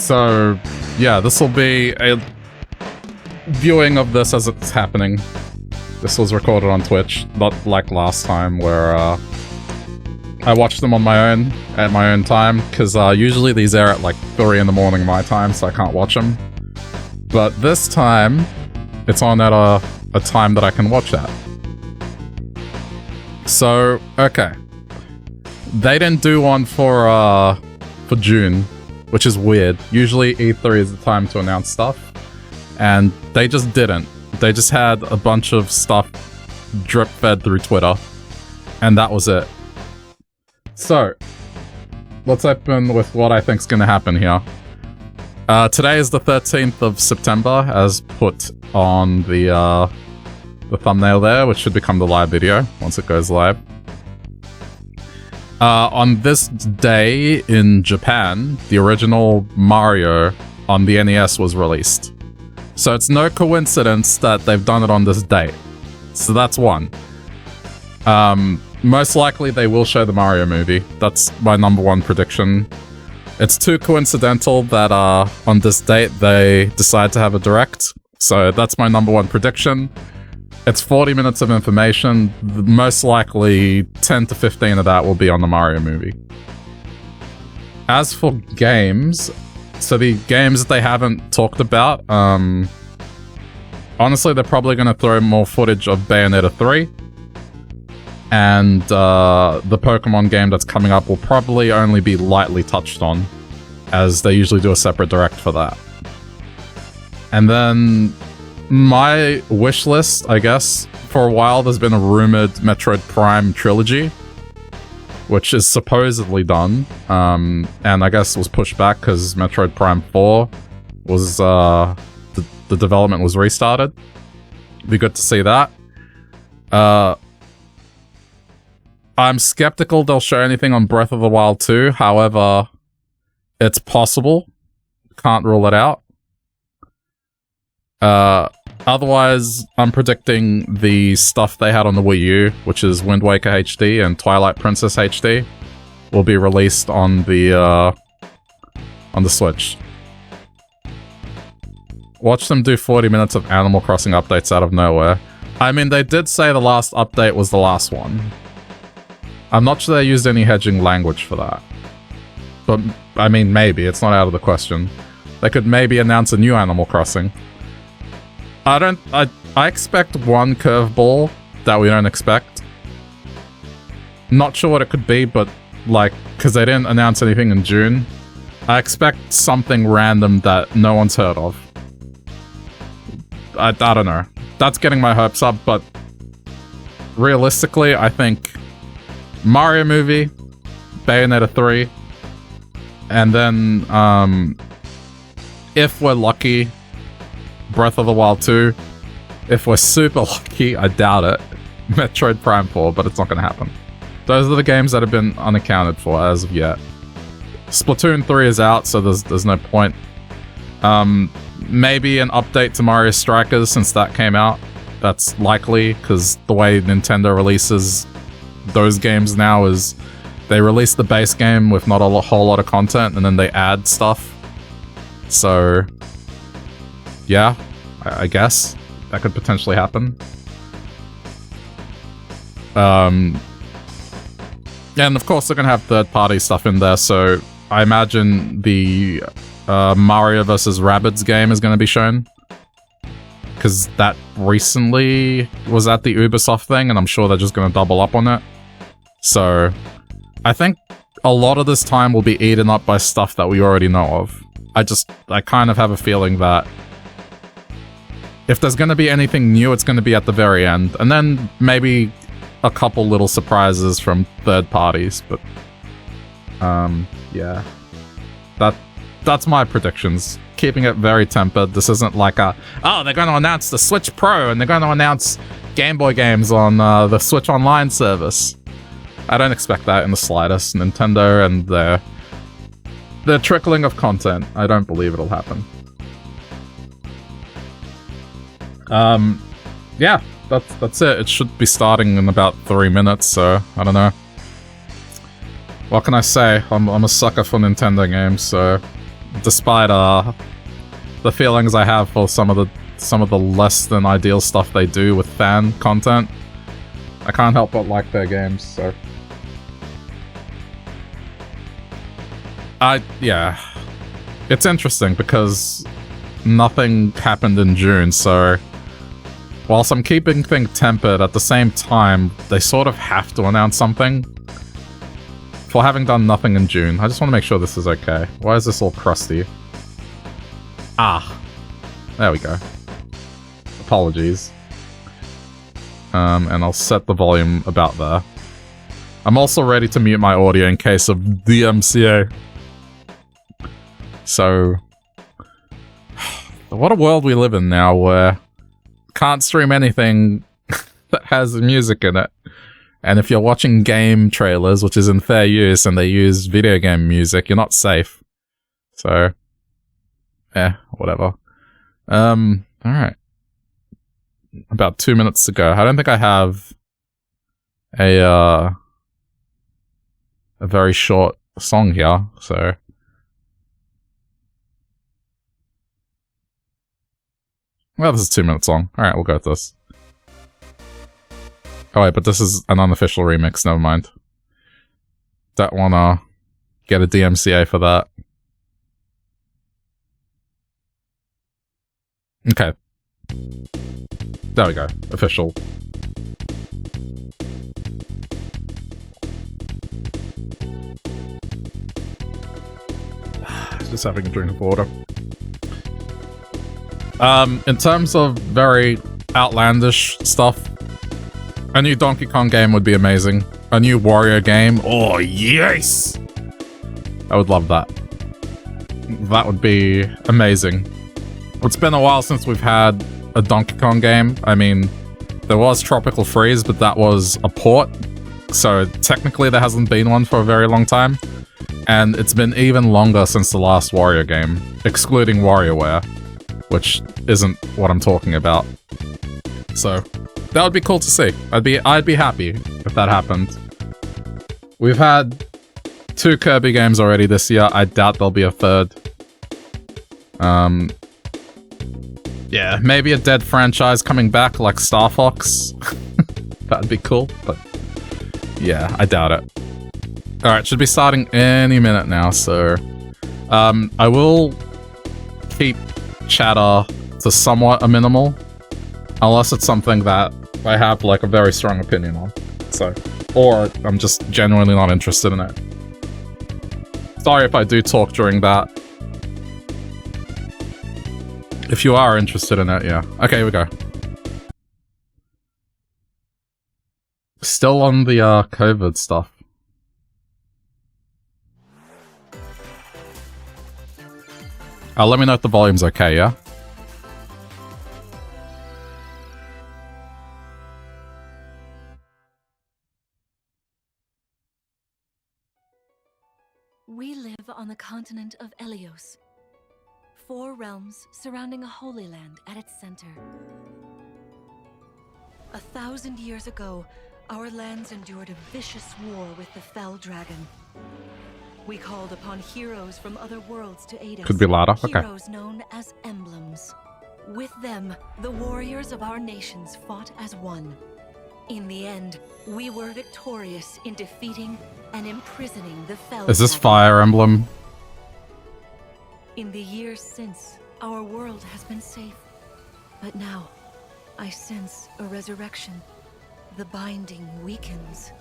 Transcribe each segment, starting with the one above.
So, yeah, this will be a viewing of this as it's happening. This was recorded on Twitch, not like last time where I watched them on my own, at my own time, because usually these air at like 3 in the morning my time, so I can't watch them. But this time, it's on at a time that I can watch at. So, okay. They didn't do one for June, which is weird. Usually E3 is the time to announce stuff, and they just didn't. They just had a bunch of stuff drip-fed through Twitter, and that was it. So, let's open with what I think's gonna happen here. Today is the 13th of September, as put on the thumbnail there, which should become the live video once it goes live. On this day in Japan, the original Mario on the NES was released. So it's no coincidence that they've done it on this date. So that's one. Most likely they will show the Mario movie. That's my number one prediction. It's too coincidental that on this date they decide to have a direct. So that's my number one prediction. It's 40 minutes of information. Most likely 10 to 15 of that will be on the Mario movie. As for games, so the games that they haven't talked about, honestly, they're probably going to throw more footage of Bayonetta 3. And the Pokemon game that's coming up will probably only be lightly touched on, as they usually do a separate direct for that. And then my wish list, I guess, for a while there's been a rumored Metroid Prime trilogy, which is supposedly done, and I guess was pushed back because Metroid Prime 4 was, the development was restarted. Be good to see that. I'm skeptical they'll show anything on Breath of the Wild 2, however, it's possible. Can't rule it out. Otherwise, I'm predicting the stuff they had on the Wii U, which is Wind Waker HD and Twilight Princess HD, will be released on the Switch. Watch them do 40 minutes of Animal Crossing updates out of nowhere. I mean, they did say the last update was the last one. I'm not sure they used any hedging language for that. But, I mean, maybe. It's not out of the question. They could maybe announce a new Animal Crossing. I expect one curveball that we don't expect. Not sure what it could be, but, like, because they didn't announce anything in June, I expect something random that no one's heard of. I don't know. That's getting my hopes up, but realistically, I think Mario movie, Bayonetta 3, and then, if we're lucky, Breath of the Wild 2. If we're super lucky, I doubt it, Metroid Prime 4, but it's not going to happen. Those are the games that have been unaccounted for as of yet. Splatoon 3 is out, so there's no point. Maybe an update to Mario Strikers since that came out. That's likely, because the way Nintendo releases those games now is they release the base game with not a whole lot of content, and then they add stuff. So, yeah, I guess that could potentially happen. And of course they're gonna have third-party stuff in there, so I imagine the Mario vs. Rabbids game is gonna be shown, because that recently was at the Ubisoft thing, and I'm sure they're just gonna double up on it. So, I think a lot of this time will be eaten up by stuff that we already know of. I kind of have a feeling that if there's gonna be anything new, it's gonna be at the very end, and then maybe a couple little surprises from third parties, but yeah. That's my predictions. Keeping it very tempered. This isn't like they're gonna announce the Switch Pro and they're gonna announce Game Boy games on the Switch Online service. I don't expect that in the slightest. Nintendo and their trickling of content, I don't believe it'll happen. Yeah, that's it. It should be starting in about 3 minutes, so I don't know. What can I say? I'm a sucker for Nintendo games, so despite the feelings I have for some of the less than ideal stuff they do with fan content, I can't help but like their games, so... yeah. It's interesting because nothing happened in June, so... Whilst I'm keeping things tempered, at the same time, they sort of have to announce something. For having done nothing in June. I just want to make sure this is okay. Why is this all crusty? Ah. There we go. Apologies. And I'll set the volume about there. I'm also ready to mute my audio in case of DMCA. So... What a world we live in now where... Can't stream anything that has music in it. And if you're watching game trailers, which is in fair use, and they use video game music, you're not safe. So... whatever. Alright. About 2 minutes to go. I don't think I have a very short song here, so... Well, this is a 2-minute song. Alright, we'll go with this. Oh wait, but this is an unofficial remix, never mind. Don't wanna get a DMCA for that. Okay. There we go. Official. Just having a drink of water. In terms of very outlandish stuff, a new Donkey Kong game would be amazing. A new Wario game. Oh, yes! I would love that. That would be amazing. It's been a while since we've had a Donkey Kong game. I mean, there was Tropical Freeze, but that was a port. So technically there hasn't been one for a very long time. And it's been even longer since the last Wario game, excluding WarioWare, which isn't what I'm talking about. So, that would be cool to see. I'd be happy if that happened. We've had 2 Kirby games already this year. I doubt there'll be a third. Yeah, maybe a dead franchise coming back like Star Fox. That'd be cool, but yeah, I doubt it. Alright, should be starting any minute now, so... I will keep chatter to somewhat a minimal, unless it's something that I have, like, a very strong opinion on. So, or I'm just genuinely not interested in it. Sorry if I do talk during that. If you are interested in it, yeah. Okay, here we go. Still on the, COVID stuff. Let me know if the volume's okay, yeah? We live on the continent of Elios. 4 realms surrounding a holy land at its center. 1,000 years ago, our lands endured a vicious war with the Fell Dragon. We called upon heroes from other worlds to aid us. Could be louder. Okay. Heroes known as emblems. With them, the warriors of our nations fought as one. In the end, we were victorious in defeating and imprisoning the Fell Dragon. Is this Fire Emblem? In the years since, our world has been safe. But now, I sense a resurrection. The binding weakens.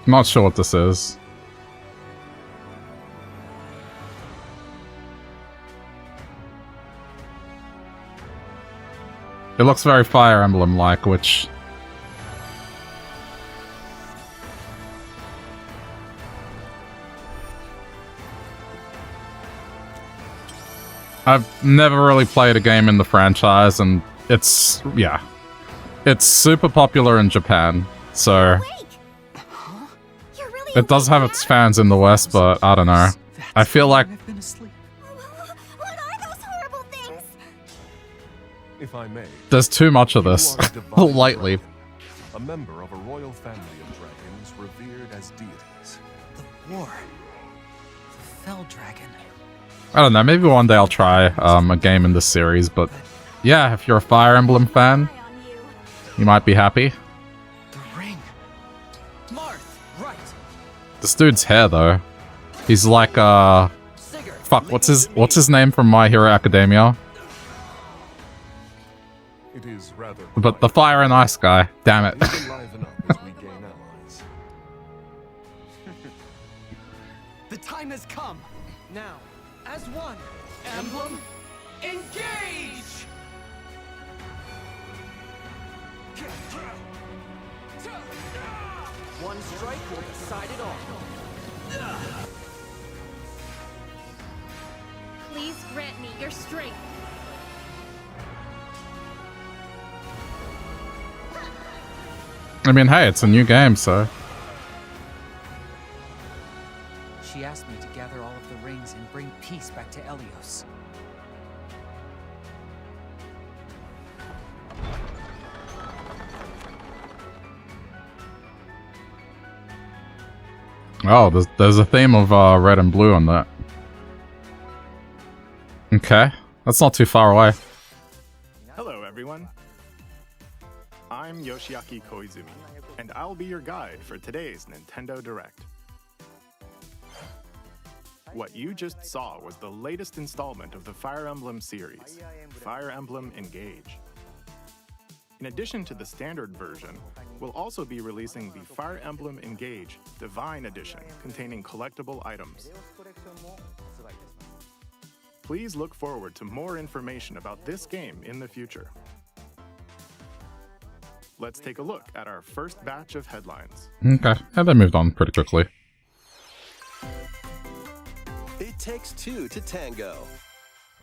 Not sure what this is. It looks very Fire Emblem-like, which... I've never really played a game in the franchise, and it's... yeah. It's super popular in Japan, so... It does have its fans in the West, but I don't know. I feel like If I may, There's too much of this you are a divine lately. dragon, a member of a royal family of dragons revered as deities. The war. The Fell Dragon. I don't know, maybe one day I'll try a game in this series, but yeah, if you're a Fire Emblem fan, you might be happy. The ring. Marth, right. This dude's hair, though. He's like, Sigurd, fuck, what's his name from My Hero Academia? It is rather But the Fire and Ice guy. Damn it. Please enliven up as we gain allies. the time has come. Now, as one, Emblem, engage! One strike will decide it all. Please grant me your strength. I mean, hey, it's a new game, so... She asked me to gather all of the rings and bring peace back to Elios. Oh, there's a theme of red and blue on that. Okay, that's not too far away. Hello, everyone. I'm Yoshiaki Koizumi, and I'll be your guide for today's Nintendo Direct. What you just saw was the latest installment of the Fire Emblem series, Fire Emblem Engage. In addition to the standard version, we'll also be releasing the Fire Emblem Engage Divine Edition containing collectible items. Please look forward to more information about this game in the future. Let's take a look at our first batch of headlines. Okay, and they moved on pretty quickly. It takes two to tango.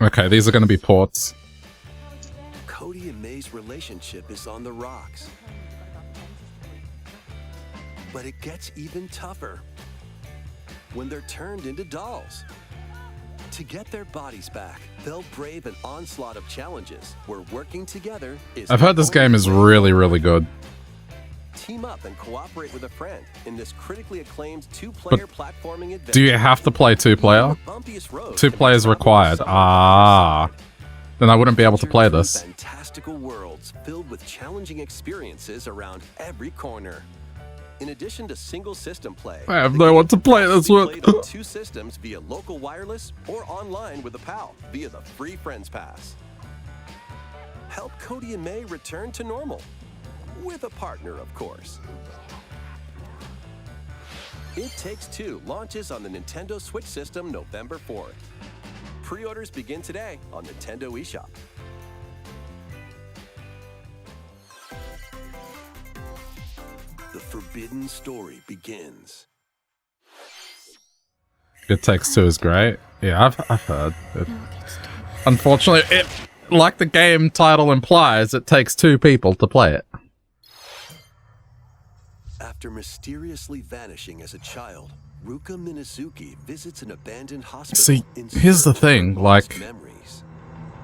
Okay, these are going to be ports. Cody and May's relationship is on the rocks. But it gets even tougher when they're turned into dolls. To get their bodies back, they'll brave an onslaught of challenges where working together is... I've heard this game is really, really good. Team up and cooperate with a friend in this critically acclaimed two-player platforming adventure. Do you have to play two-player? Bumpiest roads 2 players required. Ah. Then I wouldn't be able to play this. Fantastical worlds filled with challenging experiences around every corner. In addition to single system play, I have no one to play this with. played on 2 systems via local wireless or online with a pal via the free Friends Pass. Help Cody and May return to normal. With a partner, of course. It Takes Two launches on the Nintendo Switch system November 4th. Pre-orders begin today on Nintendo eShop. The forbidden story begins. It Takes Two is great. Yeah, I've heard. Unfortunately, like the game title implies, it takes 2 people to play it. After mysteriously vanishing as a child, Ruka Minazuki visits an abandoned hospital. See, in here's the search of thing, lost like, memories.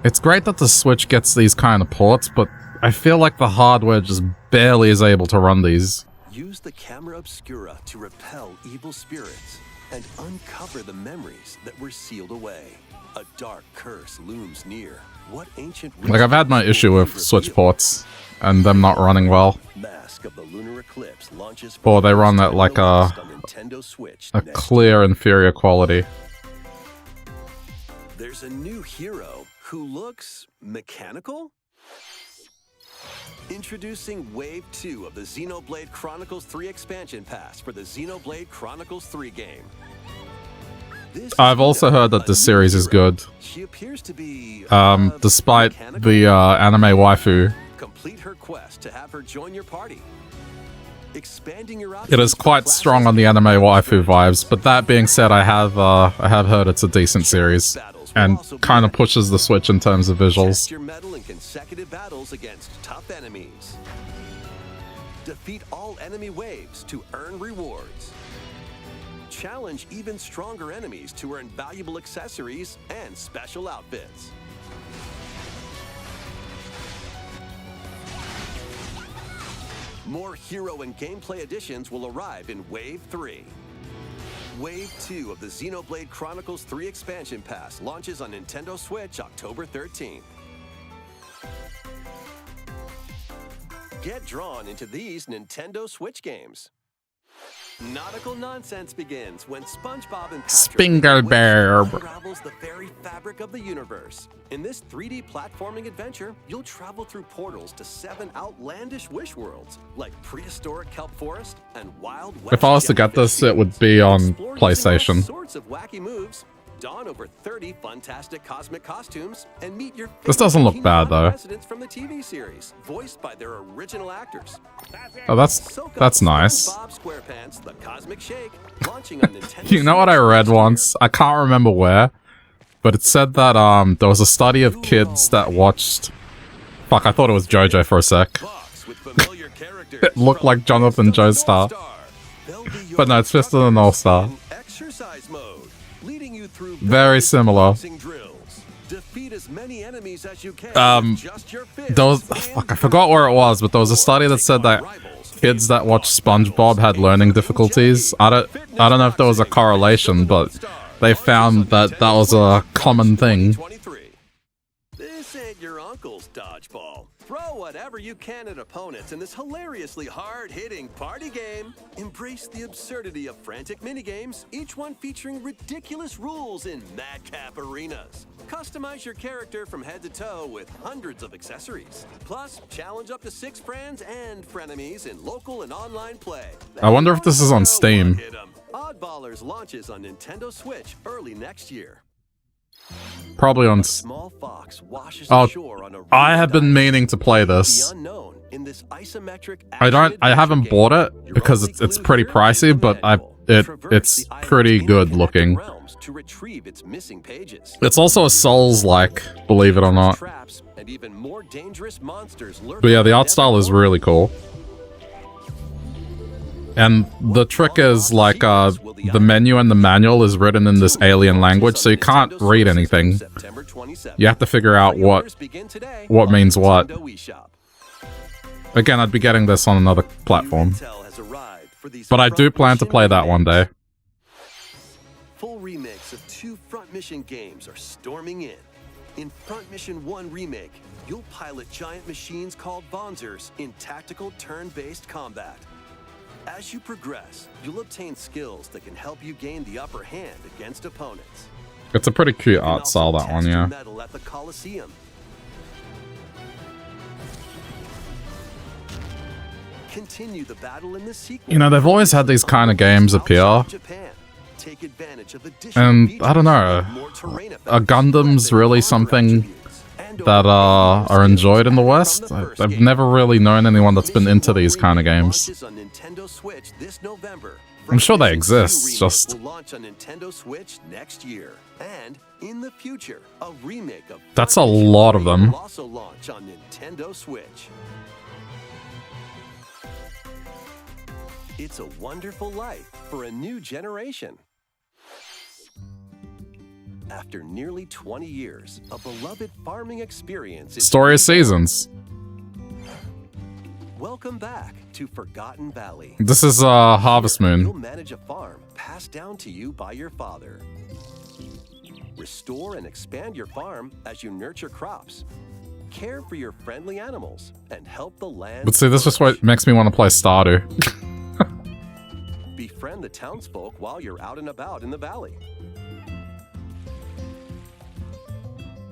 it's great that the Switch gets these kind of ports, but I feel like the hardware just barely is able to run these. Use the camera obscura to repel evil spirits and uncover the memories that were sealed away. A dark curse looms near. What ancient Like, I've had my issue with Switch ports, and them not running well. Mask of the Lunar Eclipse launches Or they run at like on Nintendo Switch a next clear inferior quality. There's a new hero who looks mechanical? Introducing Wave 2 of the Xenoblade Chronicles 3 expansion pass for the Xenoblade Chronicles 3 game. This I've is also heard that a this new series is hero. good. She appears to be Despite mechanical. the anime waifu. Complete her quest to have her join your party. Expanding your It is quite strong on the anime waifu vibes, but that being said, I have heard it's a decent series, and kind of pushes the Switch in terms of Test visuals. your mettle in consecutive battles against tough enemies. Defeat all enemy waves to earn rewards. Challenge even stronger enemies to earn valuable accessories and special outfits. More hero and gameplay additions will arrive in Wave 3. Wave 2 of the Xenoblade Chronicles 3 Expansion Pass launches on Nintendo Switch October 13th. Get drawn into these Nintendo Switch games. Nautical nonsense begins when SpongeBob and Patrick unravels the very fabric of the universe. In this 3D platforming adventure, you'll travel through portals to 7 outlandish wish worlds, like prehistoric kelp forest and wild west. If I was to get this, it would be on PlayStation. All sorts of wacky moves, don over 30 fantastic cosmic costumes, and meet your This doesn't look bad though. residents from the TV series, voiced by their original actors. Oh, that's nice. Bob SquarePants, the Cosmic Shake, launching on Nintendo You know what I read once? I can't remember where, but it said that there was a study of kids that watched. Fuck, I thought it was JoJo for a sec. It looked like Jonathan Joestar, but no, it's Fist of the North Star. Exercise mode, leading you through Very similar. drills. Defeat as many enemies as you can with just your fists. There was, fuck, I forgot where it was, but there was a study that said that kids that watch SpongeBob had learning difficulties. I don't know if there was a correlation, but they found that that was a common thing. This ain't your uncle's dodgeball. Throw whatever you can at opponents in this hilariously hard-hitting party game. Embrace the absurdity of frantic minigames, each one featuring ridiculous rules in madcap arenas. Customize your character from head to toe with hundreds of accessories. Plus, challenge up to 6 friends and frenemies in local and online play. I wonder if this is on Steam. Oddballers launches on Nintendo Switch early next year. Probably on. Small fox washes Oh, ashore on a I have been meaning to play this. unknown in this isometric I haven't bought it because it's pretty pricey, but it's pretty good looking. to retrieve its missing pages. It's also a Souls-like, believe it or not. Traps and even more dangerous monsters lurk. But yeah, the art style is really cool. And the trick is, like, the menu and the manual is written in this alien language, so you can't read anything. You have to figure out what means what. Again, I'd be getting this on another platform. But I do plan to play that one day. Full remakes of 2 Front Mission games are storming in. In Front Mission 1 Remake, you'll pilot giant machines called Bonzers in tactical turn-based combat. As you progress, you'll obtain skills that can help you gain the upper hand against opponents. It's a pretty cute art style, that one, yeah. Medal at the Coliseum. Continue the battle in the sequel. You know, they've always had these kind of games appear. Take advantage of additional And, I don't know, are Gundams really something that are enjoyed in the West? I've never really known anyone that's been into these kind of games. I'm sure they exist, just... will launch on Nintendo Switch next year. And in the future, a remake of That's a lot of them. will also launch on Nintendo Switch. It's a wonderful life for a new generation. After nearly 20 years, a beloved farming experience is... Story of Seasons. Welcome back to Forgotten Valley. This is Harvest You'll Moon. manage a farm passed down to you by your father. Restore and expand your farm as you nurture crops. Care for your friendly animals and help the land. But see, this is what makes me want to play Stardew. Befriend the townsfolk while you're out and about in the valley.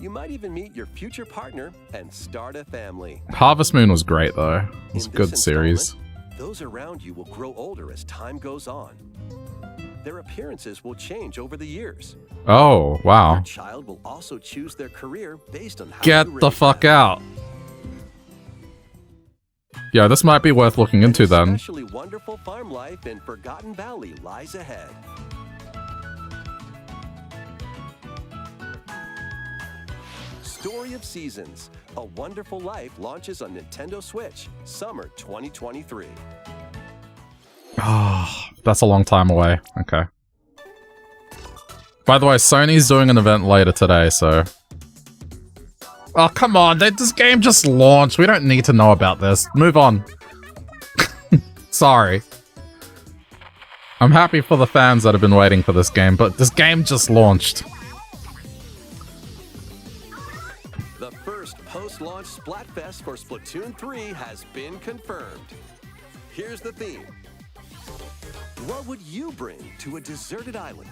You might even meet your future partner and start a family. Harvest Moon was great, though. It was a good series. Those around you will grow older as time goes on. Their appearances will change over the years. Oh, wow. Your child will also choose their career based on how Get you the raise fuck them. out. Yeah, this might be worth looking into then. Especially wonderful farm life in Forgotten Valley lies ahead. Story of Seasons, A Wonderful Life launches on Nintendo Switch, summer 2023. Oh, that's a long time away. Okay. By the way, Sony's doing an event later today, so... Oh, come on. This game just launched. We don't need to know about this. Move on. Sorry. I'm happy for the fans that have been waiting for this game, but this game just launched. The first post-launch Splatfest for Splatoon 3 has been confirmed. Here's the theme. What would you bring to a deserted island?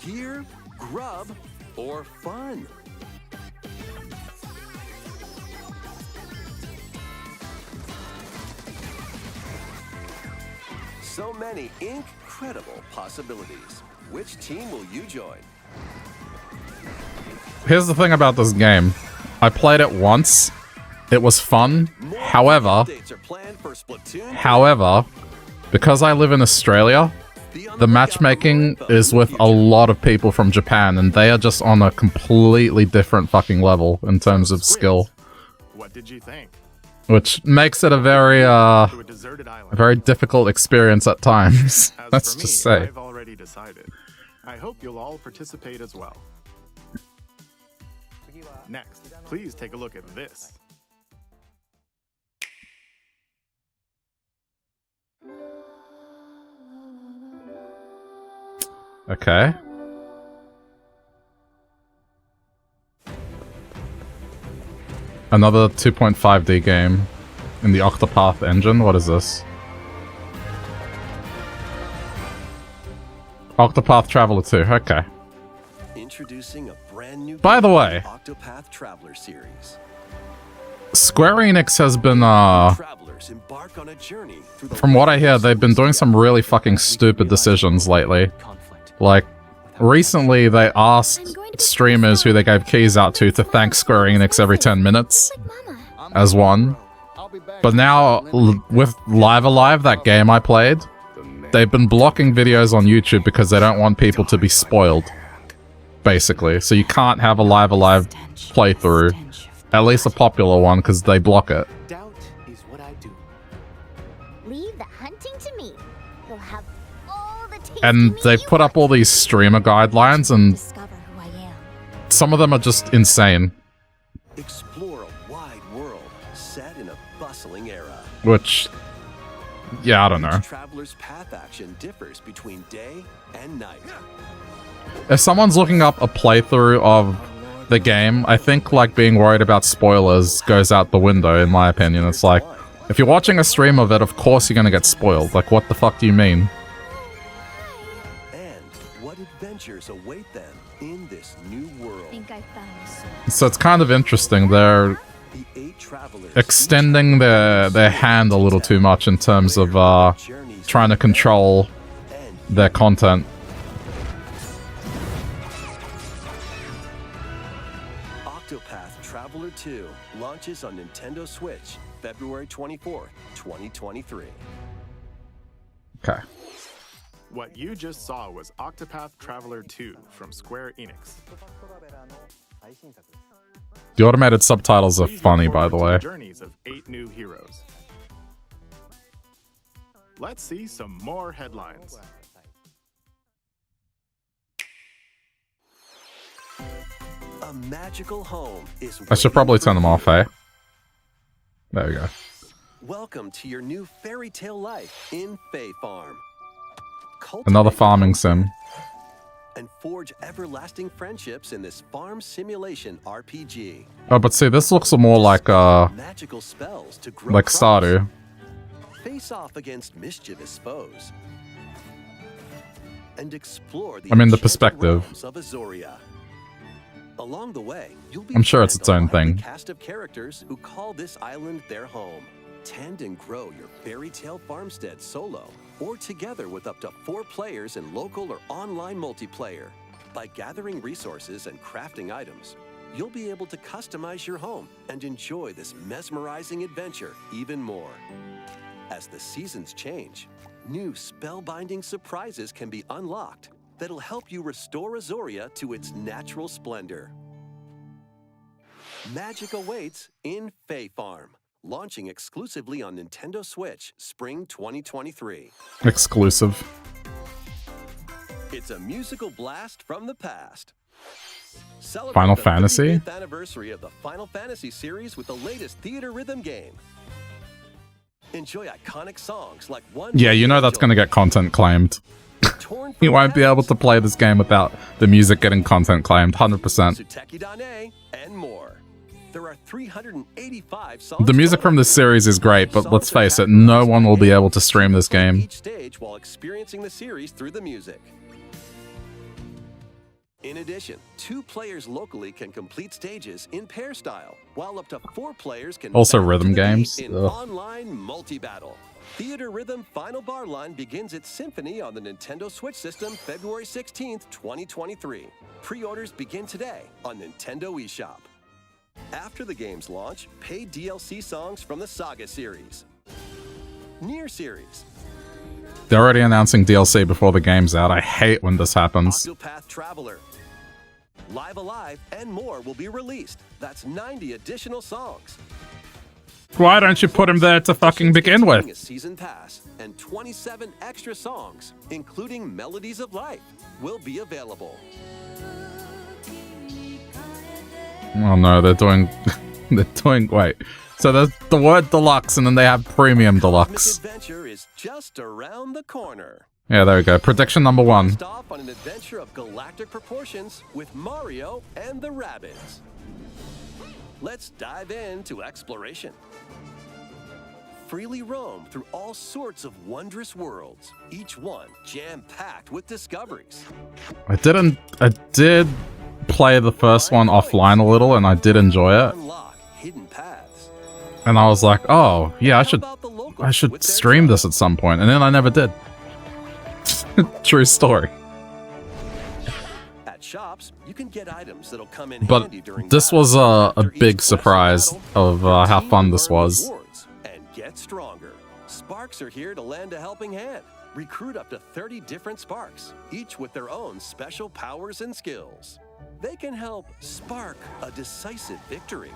Gear, grub, or fun? So many incredible possibilities. Which team will you join? Here's the thing about this game. I played it once. It was fun. However, because I live in Australia, the matchmaking is with a lot of people from Japan, and they are just on a completely different fucking level in terms of skill. What did you think? Which makes it a very difficult experience at times. Let's just say. I've already decided. I hope you'll all participate as well. Next, please take a look at this. Okay. Another 2.5D game in the Octopath engine. What is this? Octopath Traveler 2. Okay. Introducing a brand new By the way, Octopath Traveler series. Square Enix has been Travelers embark on a journey through from what I hear, they've been doing some really fucking stupid decisions lately. Like, recently they asked streamers who they gave keys out to thank Square Enix every 10 minutes as one. But now, with Live Alive, that game I played, they've been blocking videos on YouTube because they don't want people to be spoiled, basically. So you can't have a Live Alive playthrough, at least a popular one, because they block it. Doubt is what I do. Leave the hunting to me. You'll have all the tasty And meat they've you put up all these streamer guidelines, and discover who I am. some of them are just insane. Explore a wide world set in a bustling era. Which, yeah, I don't know. Each traveler's path action differs between day and night. If someone's looking up a playthrough of the game, I think, like, being worried about spoilers goes out the window, in my opinion. It's like, if you're watching a stream of it, of course you're gonna get spoiled. Like, what the fuck do you mean? And what adventures await them in this new world? I think I found this soul. So it's kind of interesting. They're The 8 travelers extending their hand a little too much in terms of trying to control their content. Octopath Traveler 2 launches on Nintendo Switch February 24th, 2023. Okay. What you just saw was Octopath Traveler 2 from Square Enix. The automated subtitles are Please look funny, by forward the to way. Journeys of 8 new heroes. Let's see some more headlines. A magical home is I should probably turn them off, eh? There we go. Welcome to your new fairy tale life in Fae Farm. Another Cultivate farming sim. and forge everlasting friendships in this farm simulation RPG. Oh, but see, this looks more like, Magical spells to grow like crops. Stardew. Face off against mischievous foes. And explore the I mean, the enchanted perspective. realms of Azoria. Along the way, you'll be I'm sure it's its own a lively thing. cast of characters who call this island their home. Tend and grow your fairy tale farmstead solo or together with up to 4 players in local or online multiplayer. By gathering resources and crafting items, you'll be able to customize your home and enjoy this mesmerizing adventure even more. As the seasons change, new spellbinding surprises can be unlocked that'll help you restore Azoria to its natural splendor. Magic awaits in Fae Farm, launching exclusively on Nintendo Switch spring 2023. Exclusive. It's a musical blast from the past. Celebrate Final the Fantasy? 35th anniversary of the Final Fantasy series with the latest theater rhythm game. Enjoy iconic songs like One Yeah, you know that's gonna get content claimed. You won't be able to play this game without the music getting content claimed, 100%. Suteki Dane, and more. There are 385 songs. The music from this series is great, but let's face it, no one will be able to stream this game. Each stage while experiencing the series through the music. In addition, 2 players locally can complete stages in pair style, while up to 4 players can Also battle rhythm to the beat games. in Ugh. online multi-battle. Theater Rhythm Final Bar Line begins its symphony on the Nintendo Switch system February 16th, 2023. Pre-orders begin today on Nintendo eShop. After the game's launch, paid DLC songs from the Saga series. Nier series. They're already announcing DLC before the game's out. I hate when this happens. Octopath Traveler. Live Alive and more will be released. That's 90 additional songs. Why don't you put him there to fucking begin with? A season pass and 27 extra songs, including Melodies of Life, will be available. Oh no, they're doing... wait. So there's the word deluxe, and then they have premium deluxe. Cosmic Adventure is just around the corner. Yeah, there we go. Prediction number 1. First off on an adventure of galactic proportions with Mario and the Rabbids. Let's dive into exploration. Freely roam through all sorts of wondrous worlds, each one jam-packed with discoveries. I did play the first one offline a little, and I did enjoy it. Unlock hidden paths. And I was like, oh, yeah, How about the locals I should with their stream this songs? at some point, and then I never did. True story. At shops, you can get items that'll come in But handy during this battle. was a After each big quest or surprise battle, of your how team fun will this earn was. rewards and get stronger. Sparks are here to lend a helping hand. Recruit up to 30 different Sparks, each with their own special powers and skills. They can help spark a decisive victory.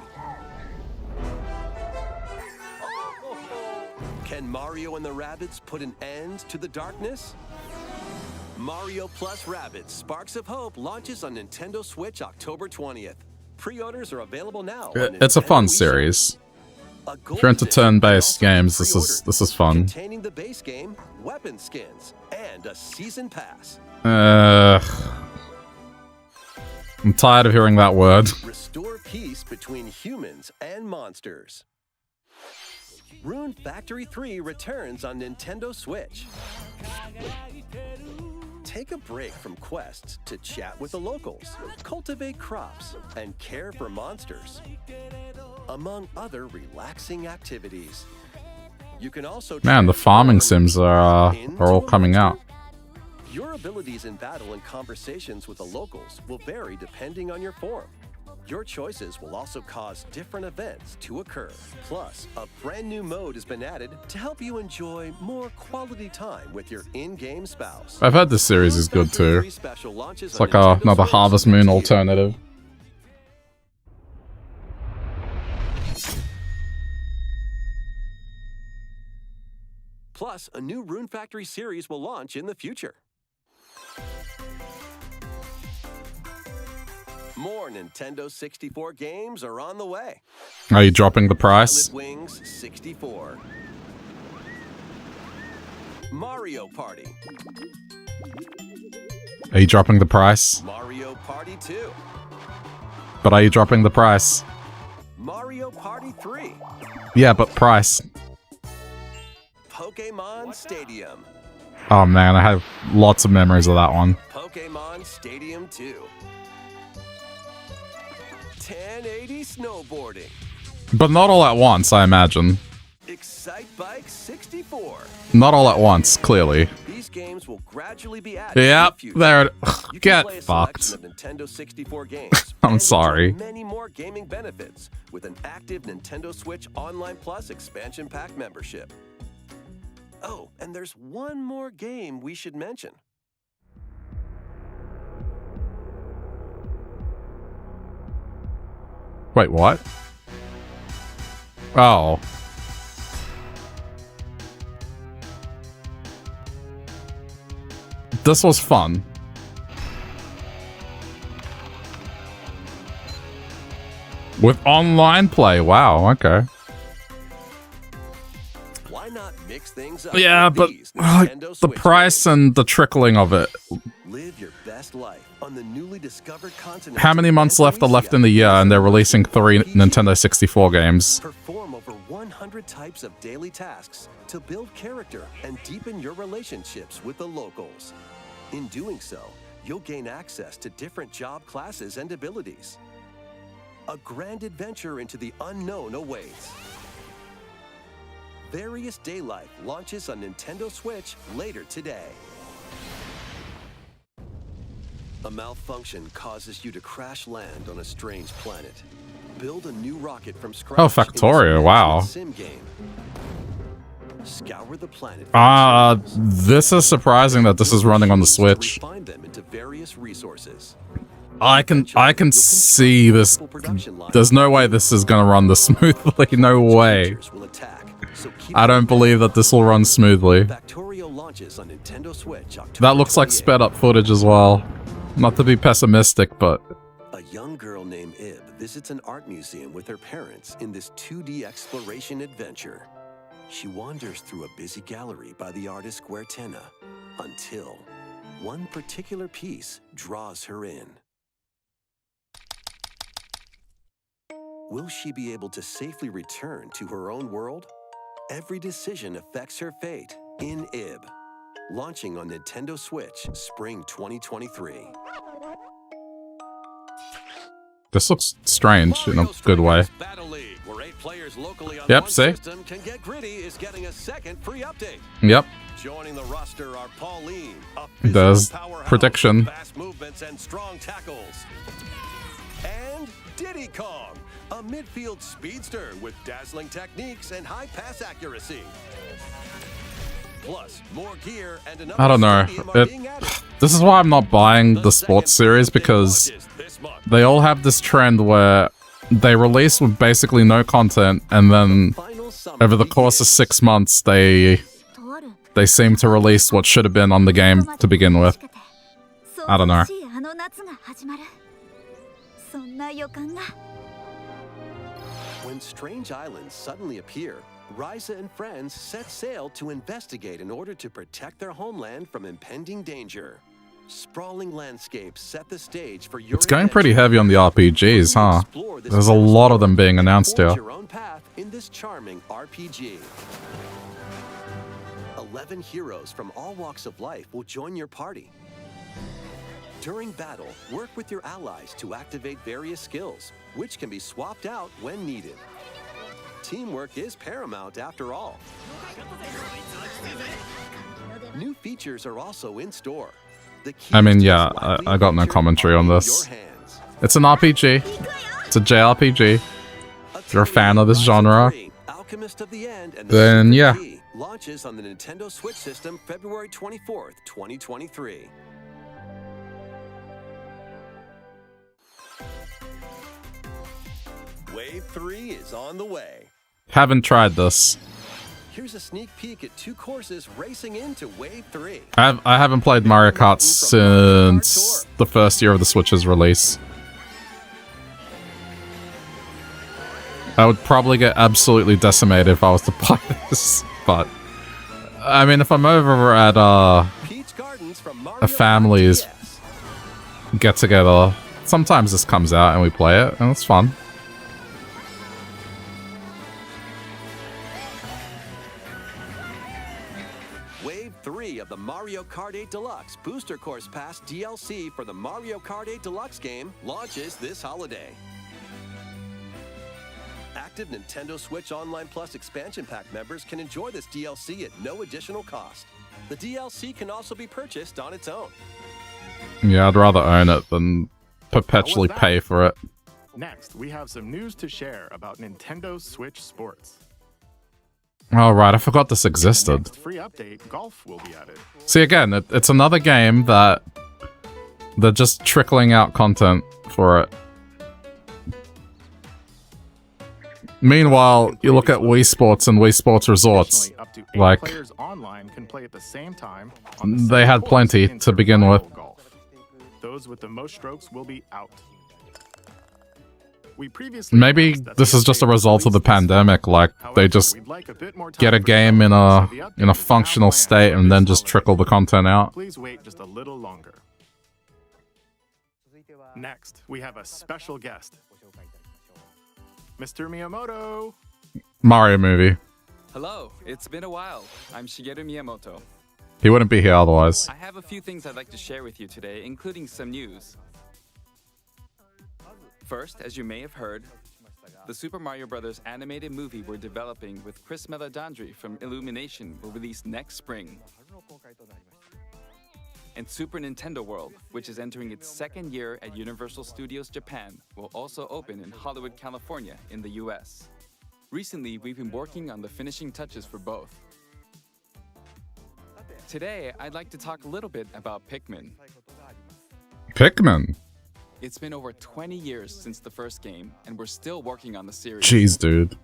Can Mario and the Rabbids put an end to the darkness? Mario Plus Rabbids Sparks of Hope launches on Nintendo Switch October 20th. Pre-orders are available now. on It's a fun Nintendo eShop. series. A If you're into gold edition turn-based can also be games, pre-ordered, this is fun. containing the base game, weapon skins, and a season pass. I'm tired of hearing that word. Restore peace between humans and monsters. Rune Factory 3 returns on Nintendo Switch. Take a break from quests to chat with the locals, cultivate crops, and care for monsters, among other relaxing activities. You can also Man, the farming transform sims are into all a coming out. monster. Your abilities in battle and conversations with the locals will vary depending on your form. Your choices will also cause different events to occur. Plus, a brand new mode has been added to help you enjoy more quality time with your in-game spouse. I've heard this series is good too. Special launches It's on like Nintendo another Switch Harvest Moon next year. alternative. Plus, a new Rune Factory series will launch in the future. More Nintendo 64 games are on the way. Are you dropping the price? Pilot Wings 64. Mario Party. Are you dropping the price? Mario Party 2. But are you dropping the price? Mario Party 3. Yeah, but price. Pokemon Stadium. Oh man, I have lots of memories of that one. Pokemon Stadium 2. 1080 snowboarding. But not all at once, I imagine. Excite Bike 64. Not all at once, clearly. These games will gradually be added Yep, in the future. there. You can Get play a fucked. selection of Nintendo 64 games. I'm and sorry. enjoy many more gaming benefits with an active Nintendo Switch Online Plus expansion pack membership. Oh, and there's one more game we should mention. Wait, what? Oh. This was fun. With online play, wow, okay. mix things up. Yeah, with but these like, Nintendo the Switch price games. and the trickling of it. Live your best life on the newly discovered continent. How many months left are left in the year, and they're releasing 3 Nintendo 64 games? Perform over 100 types of daily tasks to build character and deepen your relationships with the locals. In doing so, you'll gain access to different job classes and abilities. A grand adventure into the unknown awaits. Various Day Life launches on Nintendo Switch later today. A malfunction causes you to crash land on a strange planet. Build a new rocket from scratch. Oh, Factorio, in this wow. sim game. Scour the planet. This is surprising that this is running on the Switch. Refine them into various resources. I can see this. There's no way this is gonna run this smoothly. No way. I don't believe that this will run smoothly. That looks like sped up footage as well. Not to be pessimistic, but A young girl named Ib visits an art museum with her parents in this 2D exploration adventure. She wanders through a busy gallery by the artist Guertena until one particular piece draws her in. Will she be able to safely return to her own world? Every decision affects her fate in Ib. Launching on Nintendo Switch, spring 2023. this looks strange in a good way. Yep, see? Can get gritty is getting a second free update. Yep. Joining the roster are Pauline, a There's physical powerhouse prediction. with fast movements and strong tackles. And Diddy Kong, a midfield speedster with dazzling techniques and high pass accuracy. Plus, more gear and another I don't know. stadium are being added. This is why I'm not buying the sports series, because they all have this trend where they release with basically no content, and then over the course of 6 months, they seem to release what should have been on the game to begin with. I don't know. When strange islands suddenly appear, Ryza and friends set sail to investigate in order to protect their homeland from impending danger. Sprawling landscapes set the stage for your It's going pretty heavy on the RPGs, huh? There's a lot of them being announced here. your own path in this charming RPG. 11 heroes from all walks of life will join your party. During battle, work with your allies to activate various skills, which can be swapped out when needed. Teamwork is paramount after all. New features are also in store. The key I mean, is to yeah, swiftly I got no put your commentary on party in this. your hands. It's an RPG. It's a JRPG. If you're a fan of this genre, Alchemist of the End and the then Secret yeah. Key launches on the Nintendo Switch system February 24th, 2023. Wave 3 is on the way. Haven't tried this. Here's a sneak peek at 2 courses racing into Wave 3. I haven't played Mario Kart since the first year of the Switch's release. I would probably get absolutely decimated if I was to play this, but I mean, if I'm over at Peach Gardens from Mario a family's RTS. get together, sometimes this comes out and we play it, and it's fun. Wave 3 of the Mario Kart 8 Deluxe Booster Course Pass DLC for the Mario Kart 8 Deluxe game launches this holiday. Active Nintendo Switch Online Plus expansion pack members can enjoy this DLC at no additional cost. The DLC can also be purchased on its own. Yeah, I'd rather own it than perpetually pay for it. Next, we have some news to share about Nintendo Switch Sports. Oh, right, I forgot this existed. Next free update, golf will be added. See, again, it's another game that they're just trickling out content for it. Meanwhile, you look at Wii Sports and Wii Sports Resorts. Additionally, up to 8 Like, players online can play at the same time on the they same had course plenty in to begin with. survival golf. Those with the most strokes will be out. We previously Maybe announced that this the is just a update was result of the released this pandemic, like they However, just we'd like a bit more time get a for game in development, a so the update is now functional planned state for and then this just holiday. trickle the content out. Please wait just a little longer. Next, we have a special guest. Mr. Miyamoto! Mario movie. Hello, it's been a while. I'm Shigeru Miyamoto. He wouldn't be here otherwise. I have a few things I'd like to share with you today, including some news. First, as you may have heard, the Super Mario Bros. Animated movie we're developing with Chris Meledandri from Illumination will release next spring. And Super Nintendo World, which is entering its second year at Universal Studios Japan, will also open in Hollywood, California in the US. Recently, we've been working on the finishing touches for both. Today, I'd like to talk a little bit about Pikmin. Pikmin? It's been over 20 years since the first game, and we're still working on the series. Jeez, dude.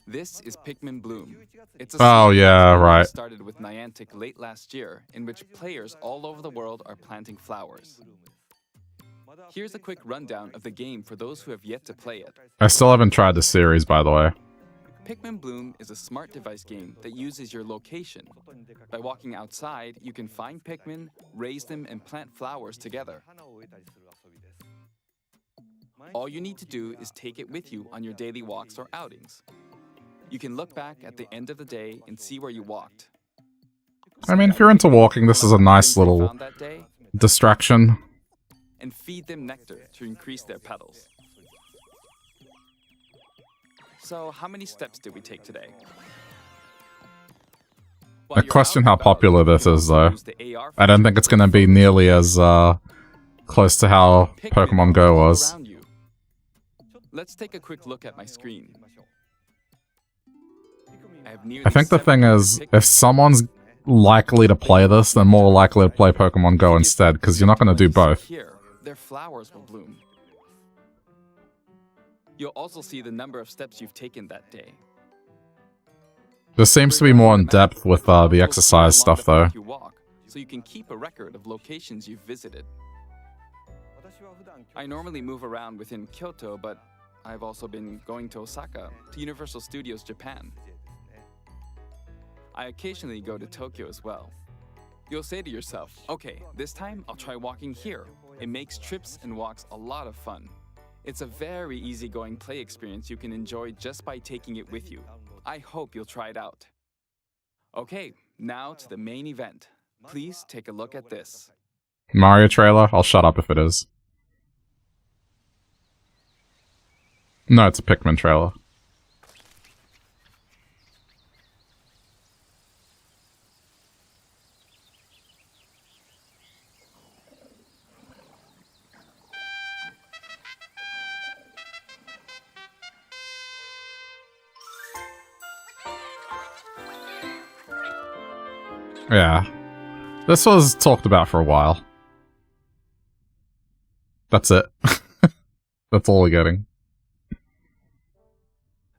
This is Pikmin Bloom. It's a Oh, series yeah, that right. started with Niantic late last year, in which players all over the world are planting flowers. Here's a quick rundown of the game for those who have yet to play it. I still haven't tried the series, by the way. Pikmin Bloom is a smart device game that uses your location. By walking outside, you can find Pikmin, raise them, and plant flowers together. All you need to do is take it with you on your daily walks or outings. You can look back at the end of the day and see where you walked. I mean, if you're into walking, this is a nice little Found that day, distraction. and feed them nectar to increase their petals. So, how many steps did we take today? While I you're question out how and about, popular you this can is, also though. use the AR I don't think it's gonna be nearly as, close to how Pikmin Pokemon are Go all was. around you. Let's take a quick look at my screen. I think the thing is, if someone's likely to play this, they're more likely to play Pokemon Go instead, because you're not gonna do both. Here, their flowers will bloom. You'll also see the number of steps you've taken that day. This seems to be more in depth with the exercise stuff, though. You walk, so you can keep a record of locations you've visited. I normally move around within Kyoto, but I've also been going to Osaka, to Universal Studios Japan. I occasionally go to Tokyo as well. You'll say to yourself, okay, this time I'll try walking here. It makes trips and walks a lot of fun. It's a very easygoing play experience you can enjoy just by taking it with you. I hope you'll try it out. Okay, now to the main event. Please take a look at this. Mario trailer? I'll shut up if it is. No, it's a Pikmin trailer. Yeah. This was talked about for a while. That's it. That's all we're getting.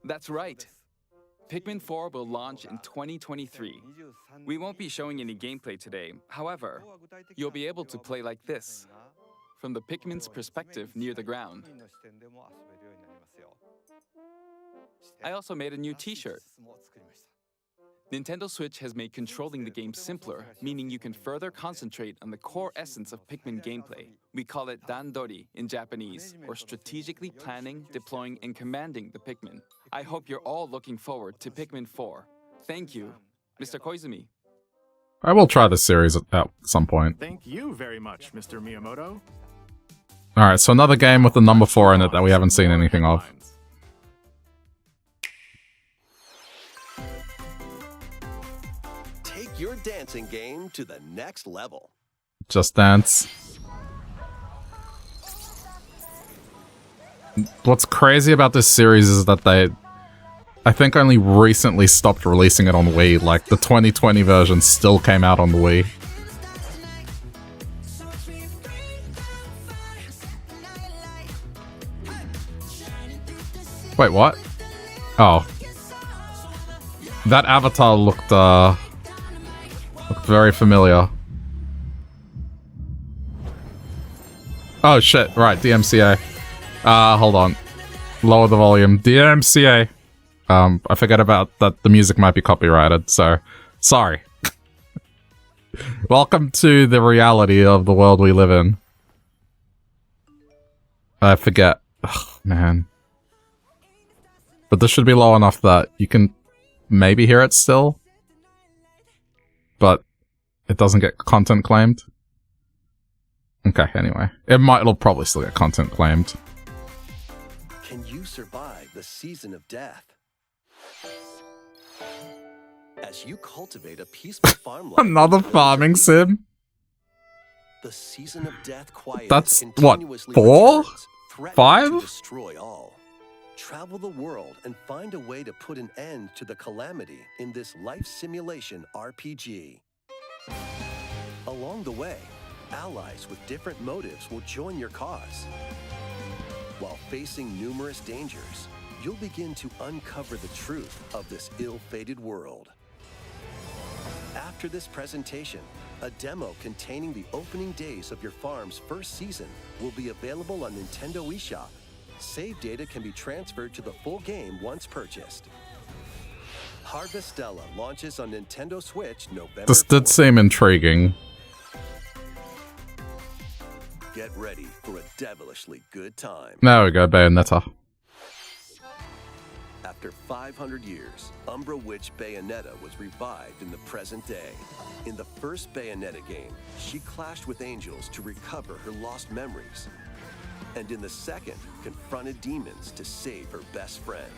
That's right. Pikmin 4 will launch in 2023. We won't be showing any gameplay today. However, you'll be able to play like this, from the Pikmin's perspective near the ground. I also made a new t-shirt. Nintendo Switch has made controlling the game simpler, meaning you can further concentrate on the core essence of Pikmin gameplay. We call it Dandori in Japanese, or strategically planning, deploying, and commanding the Pikmin. I hope you're all looking forward to Pikmin 4. Thank you, Mr. Koizumi. I will try this series at some point. Thank you very much, Mr. Miyamoto. Alright, so another game with the number 4 in it that we haven't seen anything of. Take your dancing game to the next level. Just Dance. What's crazy about this series is that they, I think, only recently stopped releasing it on Wii. Like, the 2020 version still came out on the Wii. Wait, what? Oh. That avatar looked very familiar. Oh shit, right, DMCA. Hold on. Lower the volume. DMCA. I forget about that the music might be copyrighted, so sorry. Welcome to the reality of the world we live in. I forget. Ugh, man. But this should be low enough that you can maybe hear it still. But it doesn't get content claimed. Okay, anyway. It'll probably still get content claimed. Can you survive the season of death? As you cultivate a peaceful farmland. Another farming sim? The season of death quiets. That's what, 4? 5? To destroy all. Travel the world and find a way to put an end to the calamity in this life simulation RPG. Along the way, allies with different motives will join your cause. While facing numerous dangers, you'll begin to uncover the truth of this ill-fated world. After this presentation, a demo containing the opening days of your farm's first season will be available on Nintendo eShop. Save data can be transferred to the full game once purchased. Harvestella launches on Nintendo Switch November 4th. This did seem intriguing. Get ready for a devilishly good time. There we go, Bayonetta. After 500 years, Umbra Witch Bayonetta was revived in the present day. In the first Bayonetta game, she clashed with angels to recover her lost memories. And in the second, confronted demons to save her best friend.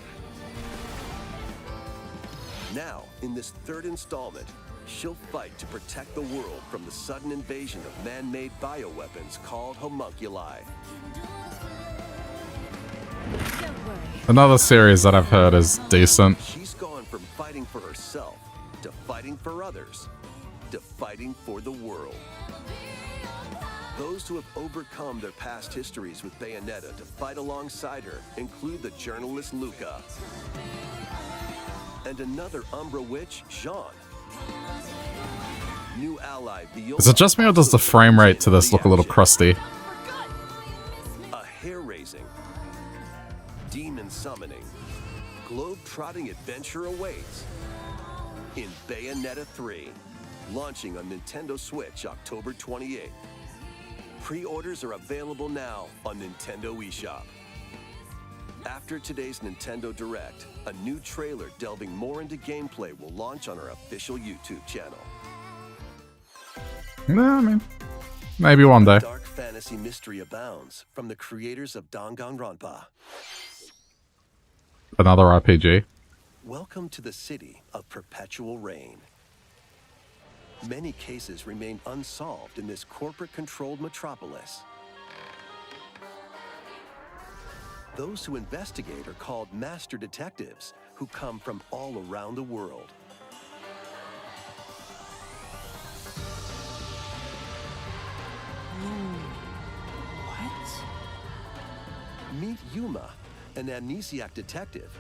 Now, in this third installment, she'll fight to protect the world from the sudden invasion of man-made bioweapons called homunculi. Another series that I've heard is decent. She's gone from fighting for herself to fighting for others to fighting for the world. Those who have overcome their past histories with Bayonetta to fight alongside her include the journalist Luca and another Umbra witch, Jean. New ally Viola. Is it just me or does the frame rate to this look a little crusty? A hair-raising, demon summoning, globe-trotting adventure awaits in Bayonetta 3, launching on Nintendo Switch October 28th. Pre-orders are available now on Nintendo eShop. After today's Nintendo Direct, a new trailer delving more into gameplay will launch on our official YouTube channel. No, I mean, maybe one day. Dark fantasy mystery abounds from the creators of Danganronpa. Another RPG. Welcome to the city of perpetual rain. Many cases remain unsolved in this corporate-controlled metropolis. Those who investigate are called master detectives, who come from all around the world. What? Meet Yuma, an amnesiac detective,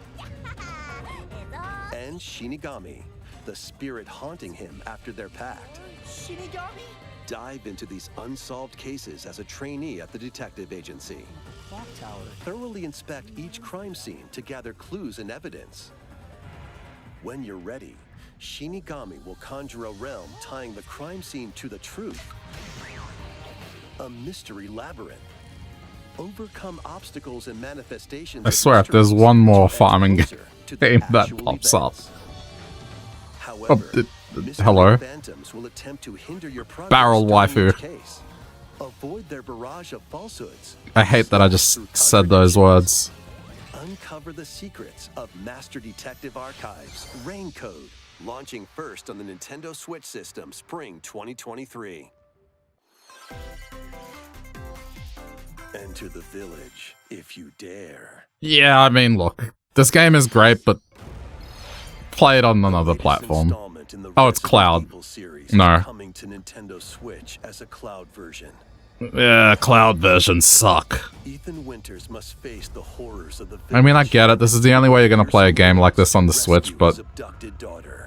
and Shinigami, the spirit haunting him after their pact. Shinigami? Dive into these unsolved cases as a trainee at the detective agency. Clock tower. Thoroughly inspect each crime scene to gather clues and evidence. When you're ready, Shinigami will conjure a realm tying the crime scene to the truth. A mystery labyrinth. Overcome obstacles and manifestations. I swear, if there's one more farming game that pops up. However, hello? phantoms will attempt to hinder your progress Barrel during waifu. each case. Avoid their barrage of falsehoods. I hate that I just said those words. Uncover the secrets of Master Detective Archives Rain Code, launching first on the Nintendo Switch system spring 2023. Enter the village if you dare. Yeah, I mean, look. This game is great, but play it on another platform. Oh, it's cloud. No. Coming to Nintendo Switch as a cloud version. Yeah, cloud versions suck. Ethan Winters must face the horrors of the I mean, I get it. This is the only way you're gonna play a game like this on the Switch, but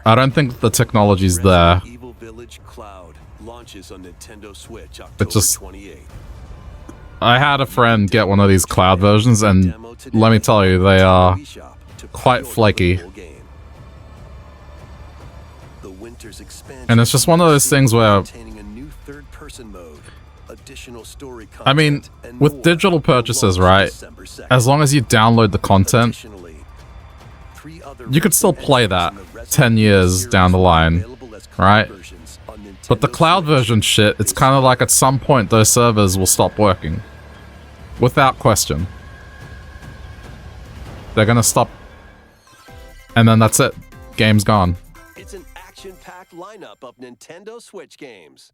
I don't think the technology's there. Evil Village Cloud launches on Nintendo Switch It October just 28th. I had a friend get one of these cloud versions, and let me tell you, they are quite flaky. And it's just one of those things where, I mean, with digital purchases, right, as long as you download the content, you could still play that 10 years down the line, right? But the cloud version shit, it's kind of like at some point those servers will stop working. Without question. They're gonna stop. And then that's it. Game's gone. It's an action-packed lineup of Nintendo Switch games.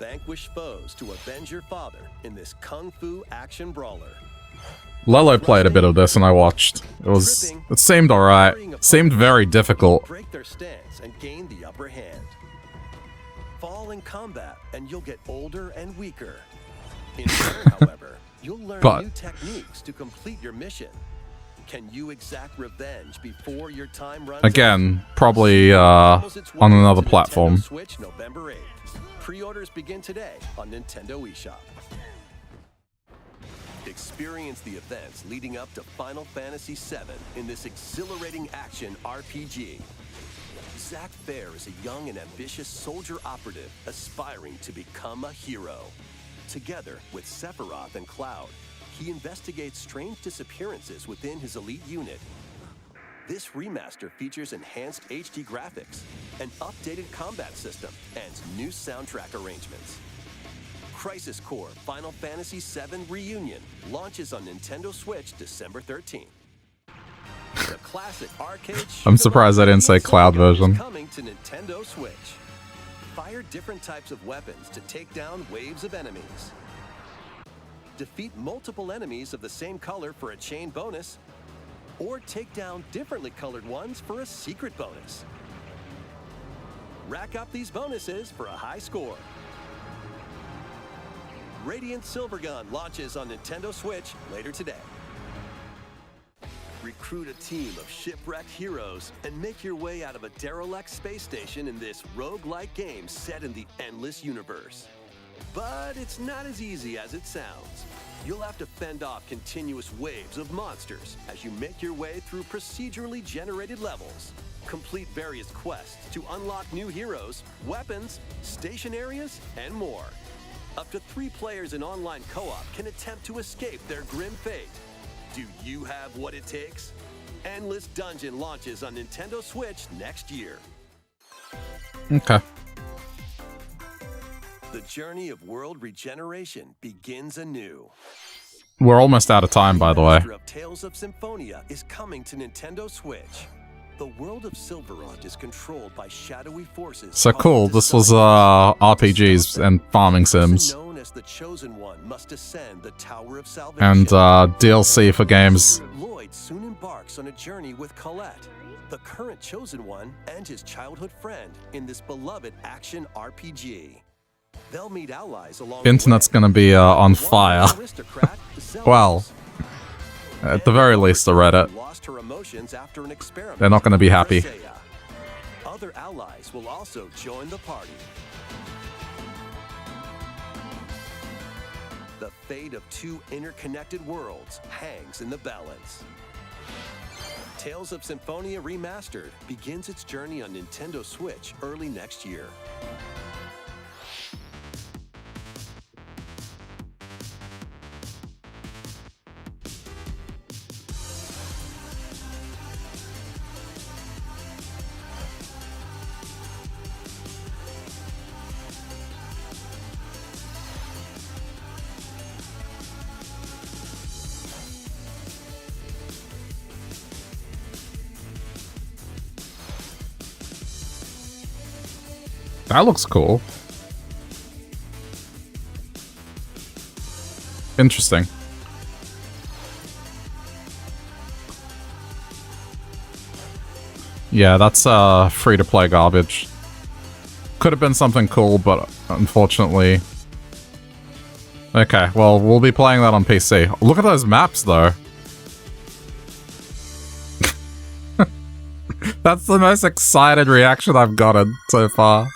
Vanquish foes to avenge your father in this kung fu action brawler. Lelo played a bit of this and I watched. It seemed alright. Seemed very difficult. Break their stance and gain the upper hand. Fall in combat and you'll get older and weaker. In turn, however, you'll learn new techniques to complete your mission. Can you exact revenge before your time runs again, probably on another platform. Switch November 8th. Pre-orders begin today on Nintendo eShop. Experience the events leading up to Final Fantasy VII in this exhilarating action RPG. Zack Fair is a young and ambitious soldier operative aspiring to become a hero. Together with Sephiroth and Cloud, he investigates strange disappearances within his elite unit. This remaster features enhanced HD graphics, an updated combat system, and new soundtrack arrangements. Crisis Core Final Fantasy VII Reunion launches on Nintendo Switch December 13th. The classic arcade I'm surprised I didn't say cloud version. Coming to Nintendo Switch. Fire different types of weapons to take down waves of enemies. Defeat multiple enemies of the same color for a chain bonus, or take down differently colored ones for a secret bonus. Rack up these bonuses for a high score. Radiant Silvergun launches on Nintendo Switch later today. Recruit a team of shipwrecked heroes and make your way out of a derelict space station in this roguelike game set in the endless universe. But it's not as easy as it sounds. You'll have to fend off continuous waves of monsters as you make your way through procedurally generated levels. Complete various quests to unlock new heroes, weapons, station areas, and more. Up to 3 players in online co-op can attempt to escape their grim fate. Do you have what it takes? Endless Dungeon launches on Nintendo Switch next year. Okay. The journey of world regeneration begins anew. We're almost out of time, by the way. Of Tales of Symphonia is coming to Nintendo Switch. The world of Silverot is controlled by shadowy forces. So cool, this was RPGs and farming sims. Known as the Chosen One must ascend the Tower of Salvation. And DLC for games. Lloyd soon embarks on a journey with Colette, the current Chosen One, and his childhood friend in this beloved action RPG. They'll meet allies along Internet's gonna be on fire. Well, at the very least, the Reddit. Lost her emotions after an experiment. They're not gonna be happy. Other allies will also join the party. The fate of 2 interconnected worlds hangs in the balance. Tales of Symphonia Remastered begins its journey on Nintendo Switch early next year. That looks cool. Interesting. Yeah, that's free-to-play garbage. Could have been something cool, but unfortunately... Okay, well, we'll be playing that on PC. Look at those maps, though. That's the most excited reaction I've gotten so far.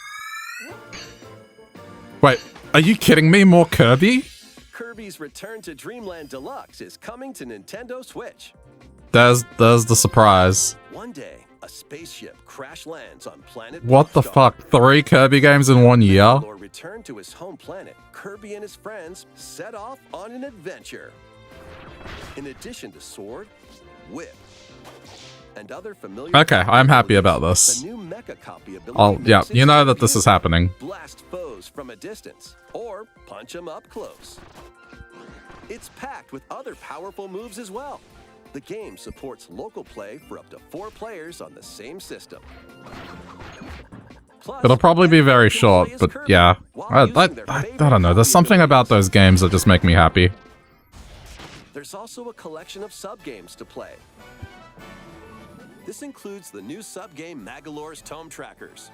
Wait, Are you kidding me? More Kirby? Kirby's Return to Dreamland Deluxe is coming to Nintendo Switch. There's the surprise. One day, a spaceship crash lands on planet What the Popstar. fuck? 3 Kirby games in 1 year? Or return to his home planet, Kirby and his friends set off on an adventure. In addition to sword, whip, and other familiar Okay, I'm happy about the this. new mecha copy ability Yeah, makes it you know so that this you is happening. blast foes from a distance or punch them up close. It's packed with other powerful moves as well. The game supports local play for up to 4 players on the same system. Plus, It'll probably be very everyone can short, play as but Kirby yeah. while I using their don't favorite know. There's copy something about abilities. those games that just make me happy. There's also a collection of sub-games to play. This includes the new sub-game Magalore's Tome Trackers,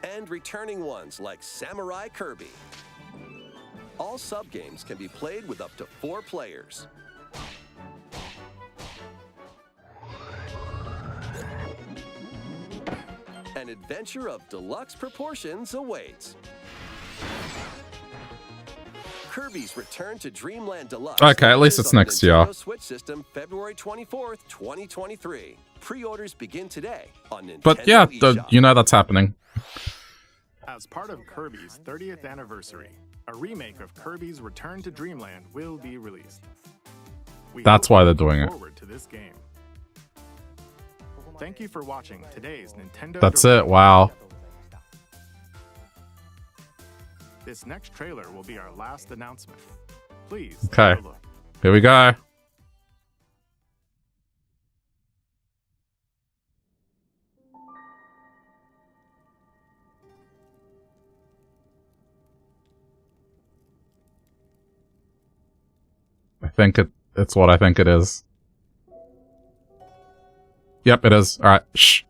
and returning ones like Samurai Kirby. All sub-games can be played with up to 4 players. An adventure of deluxe proportions awaits. Kirby's Return to Dreamland Deluxe. Okay, at least launches it's on the next year. Nintendo Switch system February 24th, 2023. Pre-orders begin today on Nintendo But yeah, eShop. you know that's happening. As part of Kirby's 30th anniversary, a remake of Kirby's Return to Dreamland will be released. We That's hope why you they're look doing it. forward to this game. Thank you for watching today's Nintendo That's Direct. it. Wow. This next trailer will be our last announcement. Please Okay. take a look. Here we go. I think it's what I think it is. Yep, it is. Alright, shh.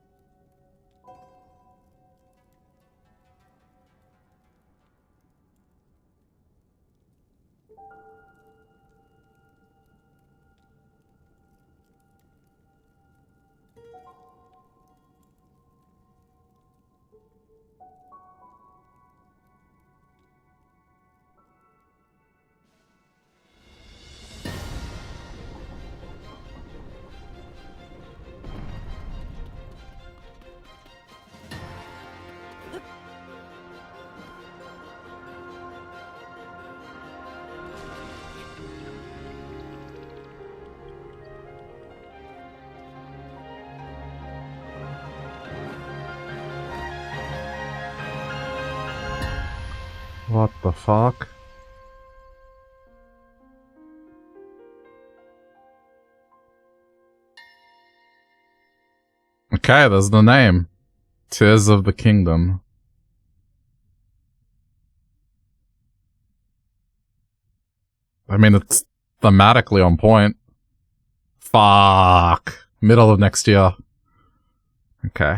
What the fuck? Okay, there's the name. Tears of the Kingdom. I mean, it's thematically on point. Fuck. Middle of next year. Okay.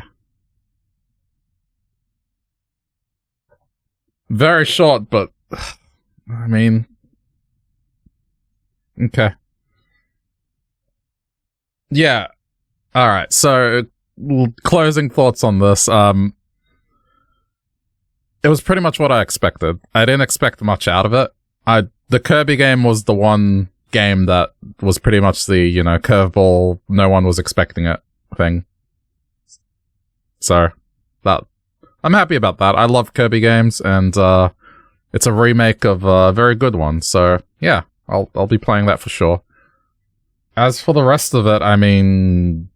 Very short, but I mean, okay. Yeah. All right. So, closing thoughts on this. It was pretty much what I expected. I didn't expect much out of it. The Kirby game was the one game that was pretty much the, you know, curveball, no one was expecting it thing. So, I'm happy about that. I love Kirby games, and it's a remake of a very good one. So yeah, I'll be playing that for sure. As for the rest of it, I mean,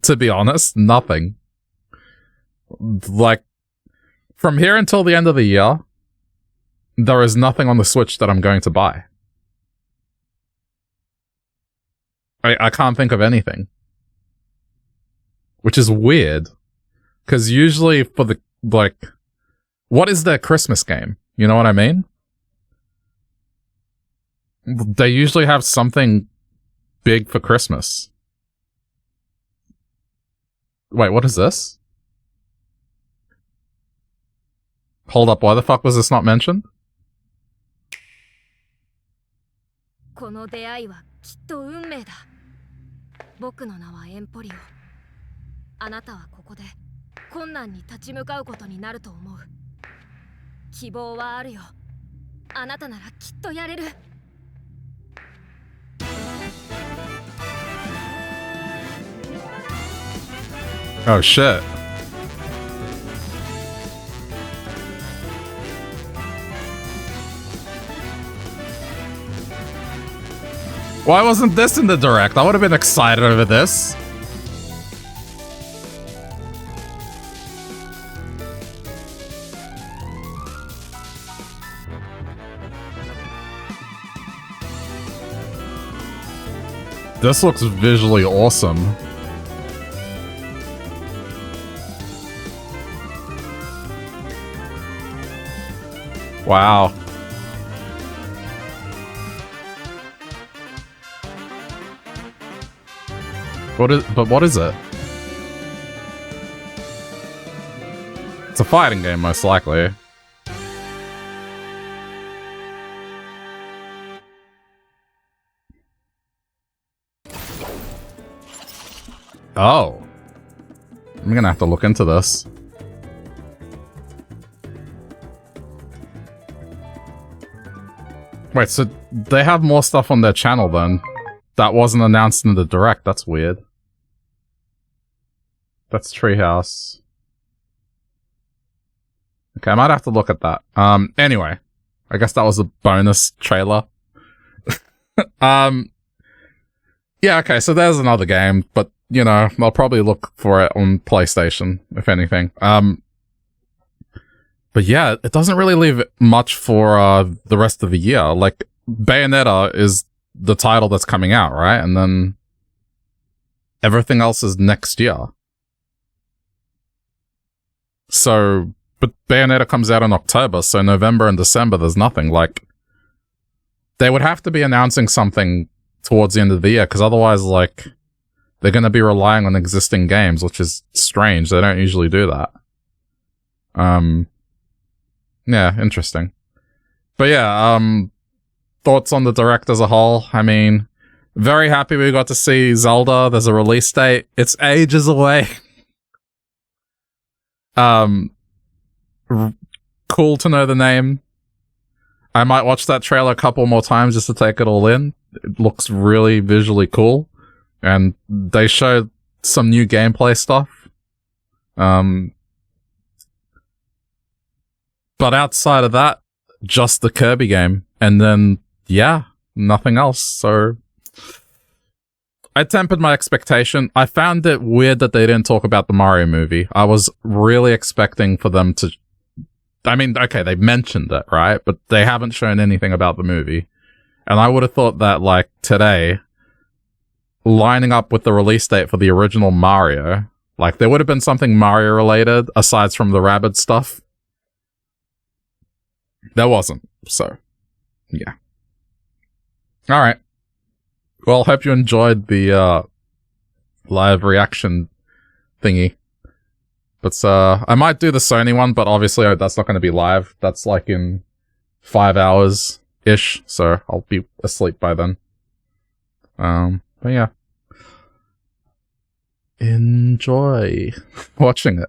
to be honest, nothing. Like, from here until the end of the year, there is nothing on the Switch that I'm going to buy. I can't think of anything. Which is weird. Because usually for the, like, what is their Christmas game? You know what I mean? They usually have something big for Christmas. Wait, what is this? Hold up, why the fuck was this not mentioned? この出会いはきっと運命だ。僕の名はエンポリオ。あなたはここで困難に立ち向かうことになると思う。希望はあるよ。あなたならきっとやれる。Oh shit. Why wasn't this in the direct? I would have been excited over this. This looks visually awesome. Wow. What is it? It's a fighting game, most likely. Oh. I'm gonna have to look into this. Wait, so they have more stuff on their channel then? That wasn't announced in the direct, that's weird. That's Treehouse. Okay, I might have to look at that. Anyway. I guess that was a bonus trailer. Yeah, okay, so there's another game, but, you know, I'll probably look for it on PlayStation, if anything. But yeah, it doesn't really leave much for the rest of the year. Like, Bayonetta is the title that's coming out, right? And then everything else is next year. So, but Bayonetta comes out in October, so November and December, there's nothing. Like, they would have to be announcing something towards the end of the year, because otherwise, like, they're going to be relying on existing games, which is strange. They don't usually do that. Yeah, interesting. But yeah, thoughts on the direct as a whole? I mean, very happy we got to see Zelda. There's a release date. It's ages away. Cool to know the name. I might watch that trailer a couple more times just to take it all in. It looks really visually cool. And they showed some new gameplay stuff. But outside of that, just the Kirby game. And then, yeah, nothing else. So I tempered my expectation. I found it weird that they didn't talk about the Mario movie. I was really expecting for them to... I mean, okay, they mentioned it, right? But they haven't shown anything about the movie. And I would have thought that, like, today, lining up with the release date for the original Mario, like, there would have been something Mario-related, aside from the Rabbids stuff. There wasn't, so, yeah. Alright. Well, hope you enjoyed the, live reaction thingy. But, I might do the Sony one, but obviously that's not going to be live. That's, like, in 5 hours-ish, so I'll be asleep by then. But yeah. Enjoy watching it.